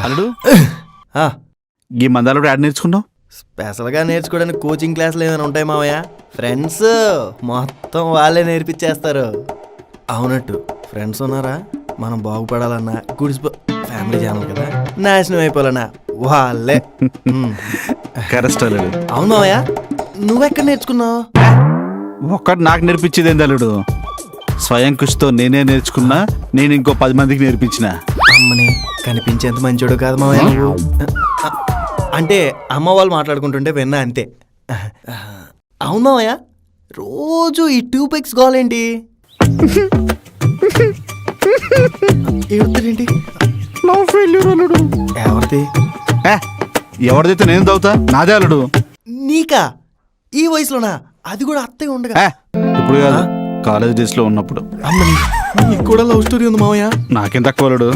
అల్లుడు ఈ మందాలుడు యాడ్ నేర్చుకున్నావు? స్పెషల్గా నేర్చుకోవడానికి కోచింగ్ క్లాసులు ఏమైనా ఉంటాయి మావయ్య? ఫ్రెండ్స్ మొత్తం వాళ్ళే నేర్పించేస్తారు. అవునట్టు ఫ్రెండ్స్ ఉన్నారా? మనం బాగుపడాలన్నా ఫ్యామిలీ ఛానల్ కదా, నాశనం అయిపోవాలన్నా వాళ్ళే. కరెక్ట్ అల్లుడు. అవును మావయ్య, నువ్వెక్కడ నేర్చుకున్నావు? ఒక్కటి నాకు నేర్పించేది ఏంది అల్లుడు? స్వయం కృషితో నేనే నేర్చుకున్నా, నేను ఇంకో 10 మందికి నేర్పించిన. అమ్మని కనిపించేంత మంచోడు కాదు మావయ్య నువ్వు. అంటే అమ్మ వాళ్ళు మాట్లాడుకుంటుంటే విన్నా అంతే. అవును మావయ్య, రోజు ఈ 2 పిక్స్ గోలేంటి? ఏడుతాడేంటి? ఎవరిది? ఎవరిదైతే నేను తవ్వుతా, నాదే అల్లుడు. నీకా? ఈ వయసులోనా? అది కూడా అత్తయ్య ఉండగా? ఇప్పుడు కాదు, కాలేజ్ డేస్ లో ఉన్నప్పుడు. అమ్మని నీకు కూడా లవ్ స్టోరీ ఉంది మావయ్య? నాకేం తక్కువ అల్లుడు.